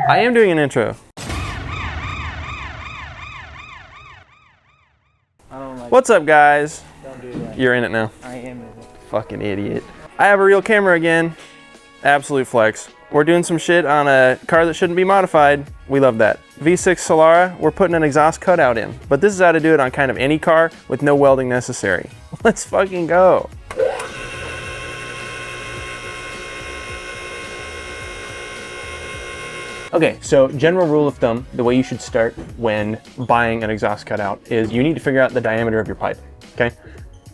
I am doing an intro. What's up, guys? Don't do that. You're in it now. I am in it. Fucking idiot. I have a real camera again. Absolute flex. We're doing some shit on a car that shouldn't be modified. We love that. V6 Solara, we're putting an exhaust cutout in. But this is how to do it on kind of any car with no welding necessary. Let's fucking go. Okay, so general rule of thumb, the way you should start when buying an exhaust cutout is you need to figure out the diameter of your pipe, okay?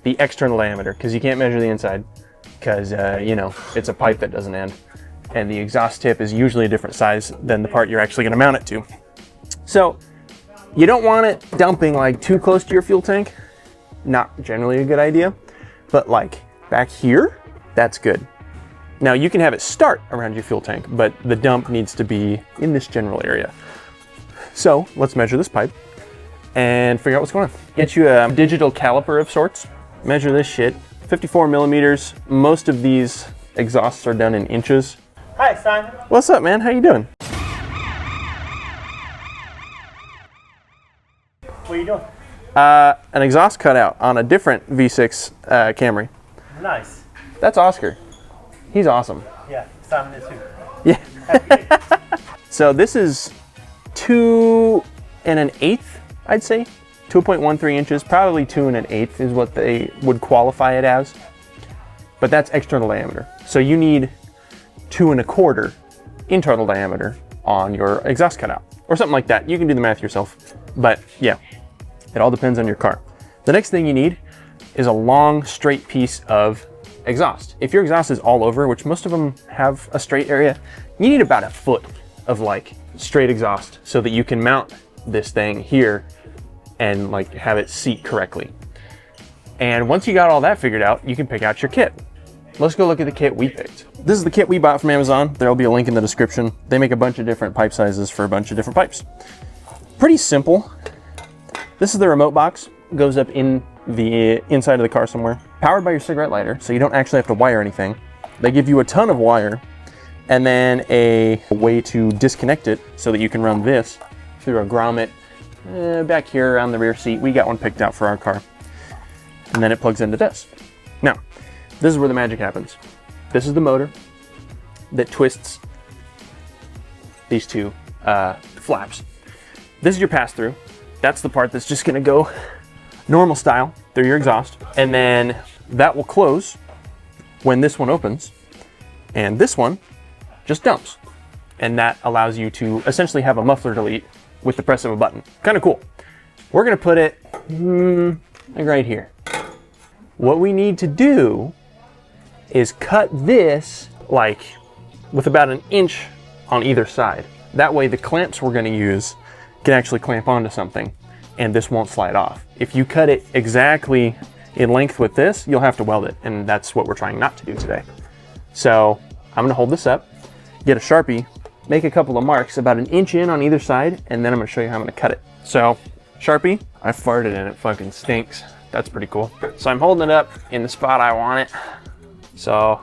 The external diameter, because you can't measure the inside, because, you know, it's a pipe that doesn't end. And the exhaust tip is usually a different size than the part you're actually gonna mount it to. So, you don't want it dumping like too close to your fuel tank. Not generally a good idea, but like back here, that's good. Now you can have it start around your fuel tank, but the dump needs to be in this general area. So let's measure this pipe and figure out what's going on. Get you a digital caliper of sorts. Measure this shit. 54 millimeters. Most of these exhausts are done in inches. Hi, Simon. What's up, man? How you doing? What are you doing? An exhaust cutout on a different V6 Camry. Nice. That's Oscar. He's awesome. Yeah, Simon is too. Yeah. So this is 2 1/8, I'd say. 2.13 inches, probably 2 1/8 is what they would qualify it as. But that's external diameter. So you need 2 1/4 internal diameter on your exhaust cutout or something like that. You can do the math yourself. But yeah, it all depends on your car. The next thing you need is a long straight piece of exhaust. If your exhaust is all over, which most of them have a straight area, you need about a foot of like straight exhaust so that you can mount this thing here and like have it seat correctly. And once you got all that figured out, you can pick out your kit. Let's go look at the kit we picked. This is the kit we bought from Amazon. There'll be a link in the description. They make a bunch of different pipe sizes for a bunch of different pipes. Pretty simple. This is the remote box. It goes up in the inside of the car somewhere. Powered by your cigarette lighter, so you don't actually have to wire anything. They give you a ton of wire and then a way to disconnect it so that you can run this through a grommet back here around the rear seat. We got one picked out for our car. And then it plugs into this. Now, this is where the magic happens. This is the motor that twists these two flaps. This is your pass-through. That's the part that's just gonna go normal style through your exhaust, and then that will close when this one opens, and this one just dumps, and that allows you to essentially have a muffler delete with the press of a button. Kind of cool. We're gonna put it like right here. What we need to do is cut this like with about 1 inch on either side. That way the clamps we're gonna use can actually clamp onto something and this won't slide off. If you cut it exactly in length with this, you'll have to weld it, and that's what we're trying not to do today. So I'm gonna hold this up, get a Sharpie, make a couple of marks about 1 inch in on either side, and then I'm gonna show you how I'm gonna cut it. So Sharpie, I farted and it fucking stinks. That's pretty cool. So I'm holding it up in the spot I want it. So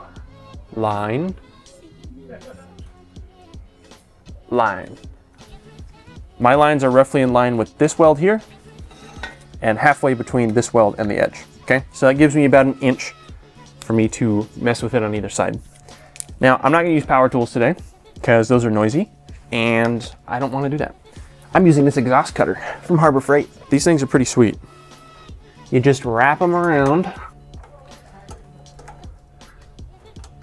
line, line. My lines are roughly in line with this weld here and halfway between this weld and the edge, okay? So that gives me about 1 inch for me to mess with it on either side. Now, I'm not gonna use power tools today because those are noisy and I don't wanna do that. I'm using this exhaust cutter from Harbor Freight. These things are pretty sweet. You just wrap them around,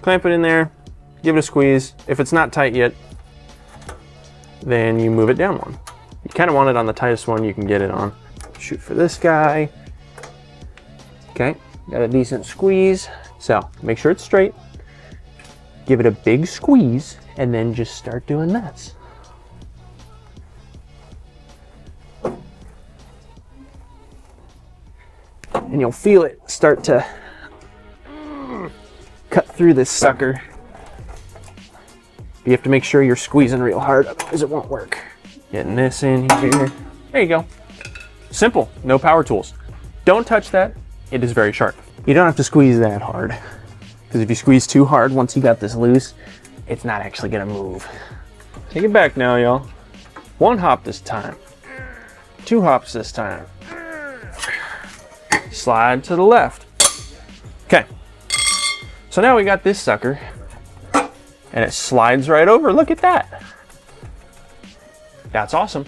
clamp it in there, give it a squeeze. If it's not tight yet, then you move it down one. You kind of want it on the tightest one you can get it on. Shoot for this guy. Okay, got a decent squeeze. So make sure it's straight. Give it a big squeeze and then just start doing this. And you'll feel it start to cut through this sucker. You have to make sure you're squeezing real hard, otherwise it won't work. Getting this in here. There you go. Simple, no power tools. Don't touch that, it is very sharp. You don't have to squeeze that hard, because if you squeeze too hard, once you got this loose, it's not actually gonna move. Take it back now, y'all. 1 hop this time. 2 hops this time. Slide to the left. Okay. So now we got this sucker. And it slides right over. Look at that. That's awesome.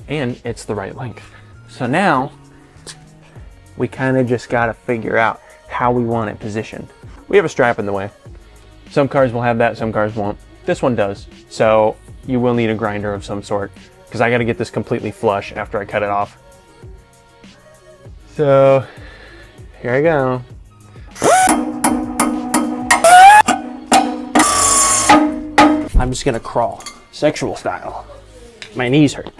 And it's the right length. So now we kind of just got to figure out how we want it positioned. We have a strap in the way. Some cars will have that, some cars won't. This one does. So you will need a grinder of some sort because I got to get this completely flush after I cut it off. So here I go. I'm just gonna crawl, sexual style. My knees hurt.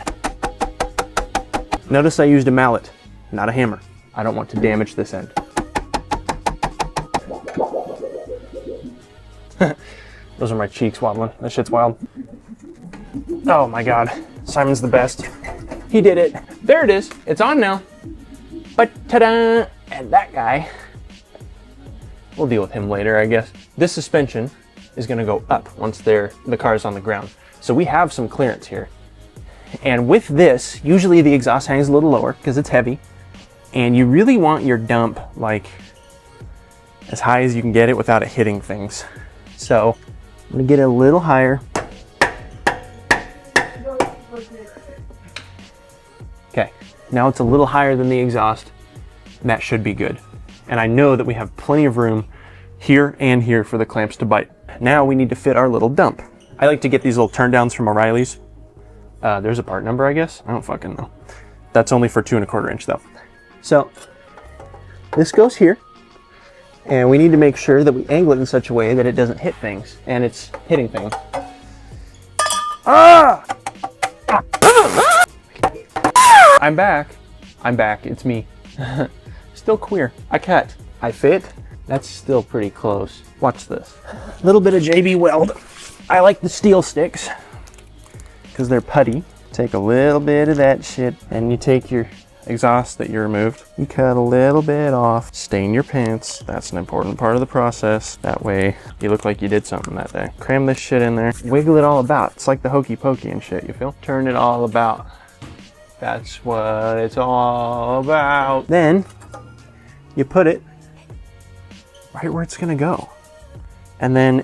Notice I used a mallet, not a hammer. I don't want to damage this end. Those are my cheeks wobbling. That shit's wild. Oh my God, Simon's the best. He did it. There it is, it's on now. But ta-da! And that guy, we'll deal with him later, I guess. This suspension is gonna go up once the car's on the ground. So we have some clearance here. And with this, usually the exhaust hangs a little lower because it's heavy. And you really want your dump like as high as you can get it without it hitting things. So I'm gonna get it a little higher. Okay, now it's a little higher than the exhaust. That should be good. And I know that we have plenty of room here and here for the clamps to bite. Now we need to fit our little dump. I like to get these little turndowns from O'Reilly's. There's a part number, I guess. I don't fucking know. That's only for 2 1/4 inch though. So this goes here, and we need to make sure that we angle it in such a way that it doesn't hit things, and it's hitting things. Ah! I'm back. I'm back. It's me. Still queer. I cut. I fit. That's still pretty close. Watch this. A little bit of JB Weld. I like the steel sticks because they're putty. Take a little bit of that shit and you take your exhaust that you removed. You cut a little bit off. Stain your pants. That's an important part of the process. That way you look like you did something that day. Cram this shit in there. Wiggle it all about. It's like the hokey pokey and shit, you feel? Turn it all about. That's what it's all about. Then you put it right where it's gonna go. And then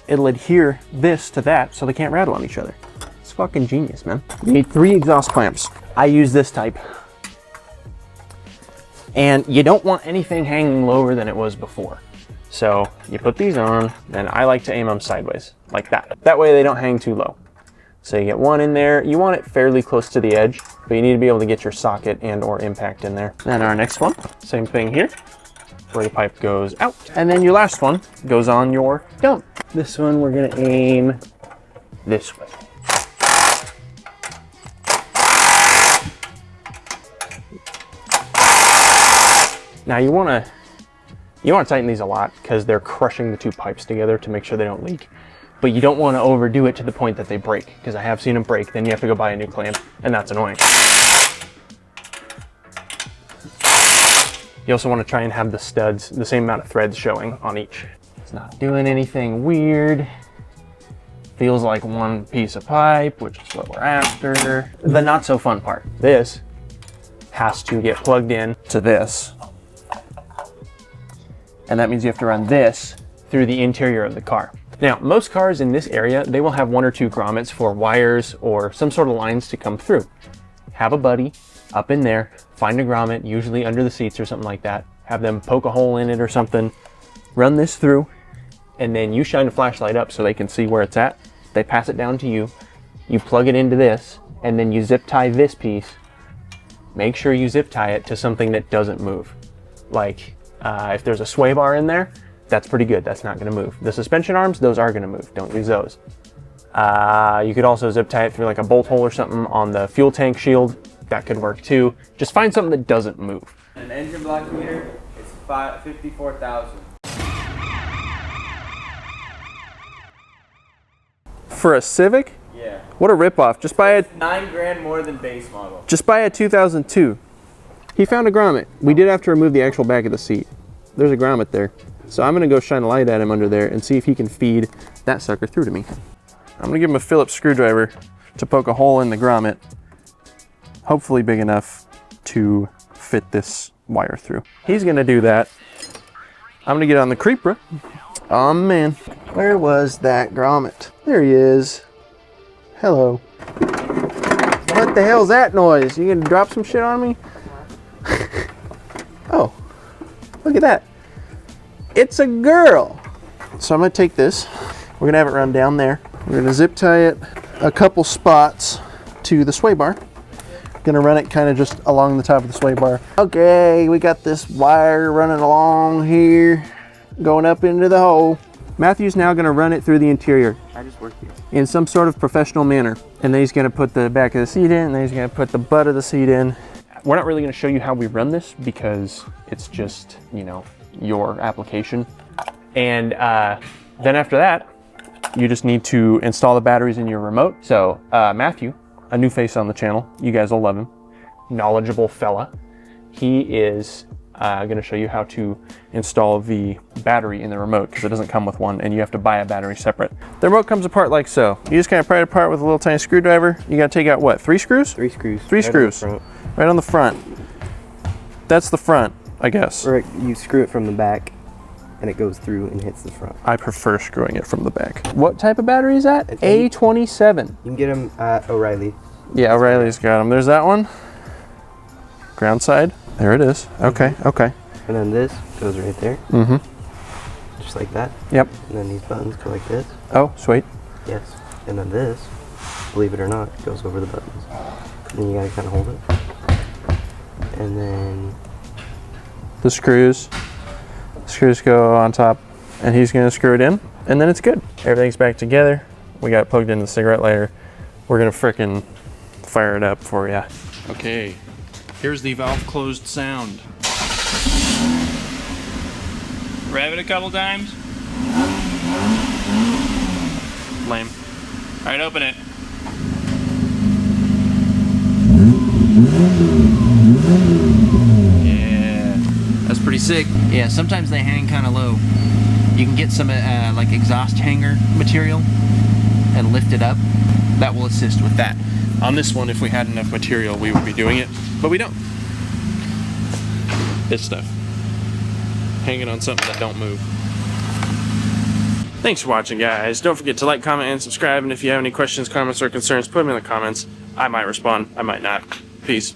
it'll adhere this to that so they can't rattle on each other. It's fucking genius, man. You need 3 exhaust clamps. I use this type. And you don't want anything hanging lower than it was before. So you put these on, and I like to aim them sideways, like that. That way they don't hang too low. So you get one in there. You want it fairly close to the edge, but you need to be able to get your socket and or impact in there. Then our next one, same thing here, where the pipe goes out. And then your last one goes on your dump. This one we're gonna aim this way. Now you wanna tighten these a lot because they're crushing the 2 pipes together to make sure they don't leak. But you don't want to overdo it to the point that they break, because I have seen them break. Then you have to go buy a new clamp, and that's annoying. You also want to try and have the studs, the same amount of threads showing on each. It's not doing anything weird. Feels like one piece of pipe, which is what we're after. The not so fun part. This has to get plugged in to this. And that means you have to run this through the interior of the car. Now, most cars in this area, they will have 1 or 2 grommets for wires or some sort of lines to come through. Have a buddy up in there, find a grommet, usually under the seats or something like that. Have them poke a hole in it or something, run this through, and then you shine a flashlight up so they can see where it's at. They pass it down to you. You plug it into this, and then you zip tie this piece. Make sure you zip tie it to something that doesn't move. Like, if there's a sway bar in there, that's pretty good. That's not going to move. The suspension arms, those are going to move. Don't use those. You could also zip tie it through like a bolt hole or something on the fuel tank shield. That could work too. Just find something that doesn't move. An engine block meter is 54,000. For a Civic? Yeah. What a ripoff. Just buy a $9 grand more than base model. Just buy a 2002. He found a grommet. We did have to remove the actual back of the seat. There's a grommet there. So I'm gonna go shine a light at him under there and see if he can feed that sucker through to me. I'm gonna give him a Phillips screwdriver to poke a hole in the grommet, hopefully big enough to fit this wire through. He's gonna do that. I'm gonna get on the creeper. Oh man, where was that grommet? There he is. Hello. What the hell's that noise? You gonna drop some shit on me? Oh, look at that. It's a girl. So I'm gonna take this. We're gonna have it run down there. We're gonna zip tie it a couple spots to the sway bar. Gonna run it kind of just along the top of the sway bar. Okay, we got this wire running along here, going up into the hole. Matthew's now gonna run it through the interior. I just work here. In some sort of professional manner. And then he's gonna put the back of the seat in, and then he's gonna put the butt of the seat in. We're not really gonna show you how we run this because it's just, you know, your application. And then after that, you just need to install the batteries in your remote. So Matthew, a new face on the channel, you guys will love him. Knowledgeable fella. He is gonna show you how to install the battery in the remote because it doesn't come with one and you have to buy a battery separate. The remote comes apart like so. You just kind of pry it apart with a little tiny screwdriver. You gotta take out what, 3 screws? 3 screws. 3 screws. Right on the front. That's the front, I guess. Or you screw it from the back and it goes through and hits the front. I prefer screwing it from the back. What type of battery is that? An A27. You can get them at O'Reilly. Yeah, O'Reilly's got them. There's that one. Ground side. There it is. Okay, okay. And then this goes right there. Mm-hmm. Just like that. Yep. And then these buttons go like this. Oh, sweet. Yes. And then this, believe it or not, goes over the buttons. And then you gotta kind of hold it. And then The screws. Screws go on top, and he's gonna screw it in, and then it's good. Everything's back together. We got it plugged into the cigarette lighter. We're gonna frickin' fire it up for you. Okay, here's the valve closed sound. Rev it a couple times. Lame. All right, open it. Yeah, that's pretty sick. Yeah, sometimes they hang kind of low. You can get some like exhaust hanger material and lift it up. That will assist with that. On this one, if we had enough material, we would be doing it, but we don't. This stuff. Hanging on something that don't move. Thanks for watching, guys. Don't forget to like, comment, and subscribe, and if you have any questions, comments, or concerns, put them in the comments. I might respond, I might not. Peace.